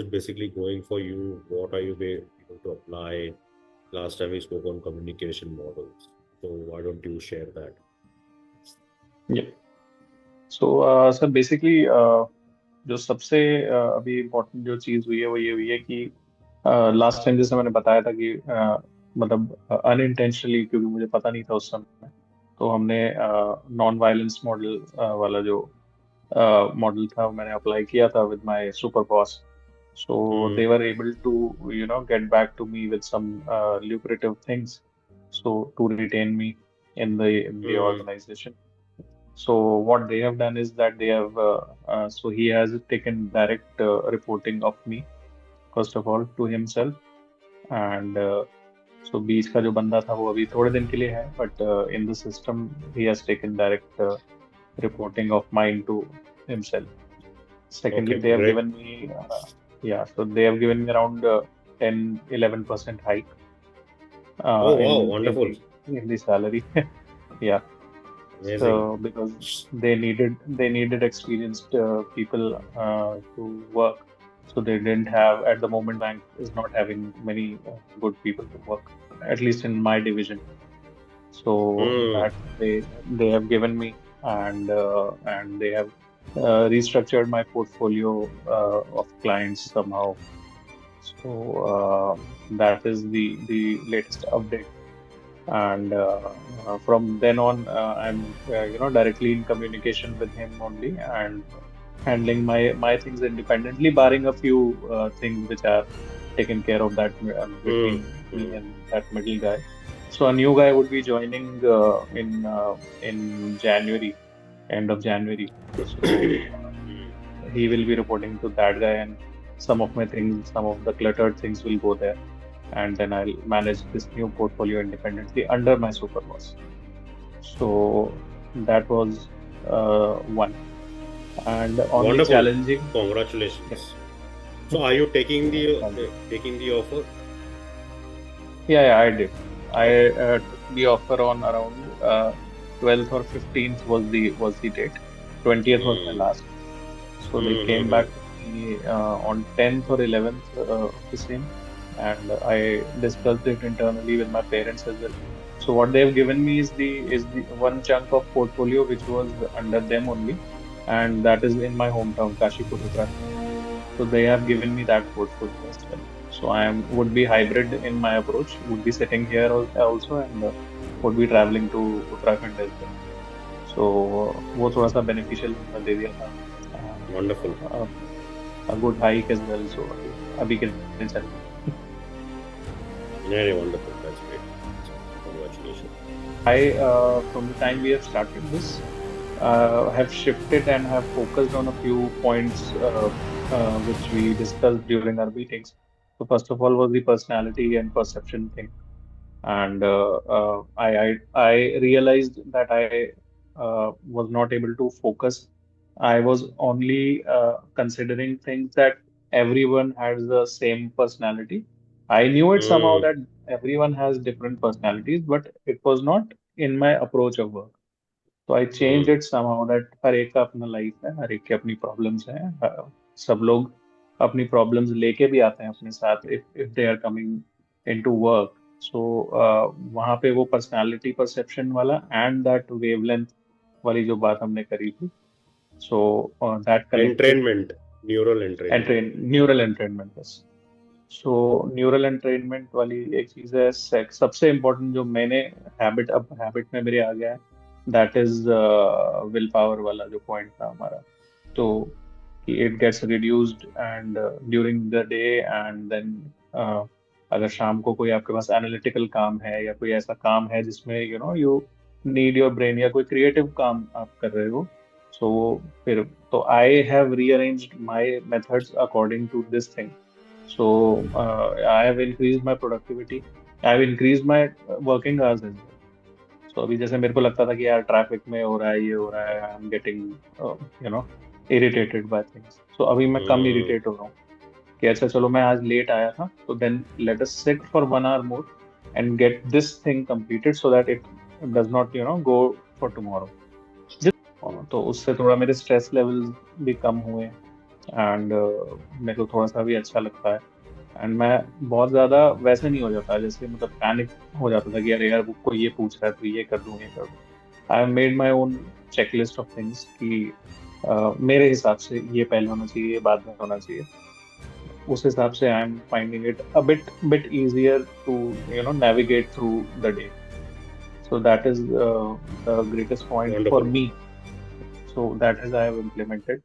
it basically going for you? What are you able to apply? Last time we spoke on communication models. So why don't you share that? Yeah. So sir basically जो सबसे अभी important जो चीज़ हुई है वो ये हुई है कि लास्ट टाइम जैसे मैंने बताया था कि मतलब अनइंटेंशनली, क्योंकि मुझे पता नहीं था उस समय, तो हमने नॉन वायलेंस मॉडल वाला जो मॉडल था वो मैंने अप्लाई किया था with my super boss. So they Hmm. were able to, get back to me with some lucrative things, so to retain me in the Hmm. organization. So what they have done is that they have so he has taken direct reporting of me, first of all, to himself. And so बीच का जो बंदा था वो अभी थोड़े दिन के लिए है, but in the system he has taken direct reporting of mine to himself. Secondly, Okay, they have great. given me, yeah, so they have given me around 10-11% hike Oh, wow, in wonderful. the salary. Yeah. Amazing. So because they needed experienced people to work, so they didn't have at the moment. Bank is not having many good people to work, at least in my division. So Hmm. that they have given me, and they have restructured my portfolio of clients somehow. So that is the latest update. And from then on, I'm directly in communication with him only, and handling my things independently, barring a few things which are taken care of that Hmm. between me Hmm. and that middle guy. So a new guy would be joining in January, end of January. So he will be reporting to that guy, and some of my things, some of the cluttered things will go there, and then I'll manage this new portfolio independently under my super boss. So that was one. And on the Wonderful. challenging, yeah, Congratulations. So are you taking yeah, the thank you. taking the offer? Yeah, I did. I Okay. took the offer on around 12th or 15th was the date. 20th was my Hmm. last. So they Hmm. came Hmm. back to me on 10th or 11th of the same, and I discussed it internally with my parents as well. So what they've given me is the one chunk of portfolio which was under them only, and that is in my hometown, Kashipur, Uttarakhand. So they have given me that portfolio as well. So I am would be hybrid in my approach, would be sitting here also, and would be traveling to Uttarakhand as well. So वो थोड़ा सा beneficial उन्होंने दे दिया था, and Wonderful. a good hike as well. So अभी अभी के दिन चल रही है. Very wonderful. That's great. Congratulations. I from the time we have started this, have shifted and have focused on a few points which we discussed during our meetings. So first of all was the personality and perception thing, and I realized that I was not able to focus. I was only considering things that everyone has the same personality. I knew it somehow Hmm. that everyone has different personalities, but it was not in my approach of work. So I changed Hmm. it somehow that हर एक का अपना life है, हर एक की अपनी problems हैं. सब लोग अपनी प्रॉब्लम्स लेके भी आते हैं अपने साथ if they are coming into work. So वहाँ पे वो पर्सनालिटी परसेप्शन वाला एंड दैट वेवलेंथ वाली जो बात हमने करी थी. So that connected Entrainment. Neural and entrainment. train neural entrainment बस. सो न्यूरल एंट्रेनमेंट वाली एक चीज है. सबसे इम्पोर्टेंट जो मैंने हैबिट में मेरे आ गया है, दैट इज विल पावर वाला जो पॉइंट था हमारा. तो it gets reduced and during the day, and then अगर शाम को कोई आपके पास एनालिटिकल काम है या कोई ऐसा काम है जिसमें यू नीड योर ब्रेन, या कोई क्रिएटिव काम आप कर रहे हो, सो फिर तो I have rearranged my methods according to this thing. So I have increased my productivity. I have increased my working hours as well. So अभी जैसे मेरे को लगता था कि यार ट्रैफिक में हो रहा है, ये हो रहा है, I am getting you know irritated by things. So अभी मैं कम Hmm. इरिटेट हो रहा हूँ कि अच्छा चलो मैं आज लेट आया था, तो then let us sit for 1 hour more and get this thing completed so that it does not go for tomorrow. तो उससे थोड़ा मेरे स्ट्रेस लेवल्स भी कम हुए. एंड मेरे को थोड़ा सा भी अच्छा लगता है। एंड मैं बहुत ज्यादा वैसे नहीं हो जाता, जैसे मतलब पैनिक हो जाता था कि अरे यार वो कोई ये पूछ रहा है तो ये कर दूं ये कर दूं। I have made my own checklist of things कि मेरे हिसाब से ये पहले होना चाहिए, ये बाद में होना चाहिए। उस हिसाब से I am finding it a bit easier to navigate through the day. So that is the greatest point for Wonderful. me. So that is I have implemented.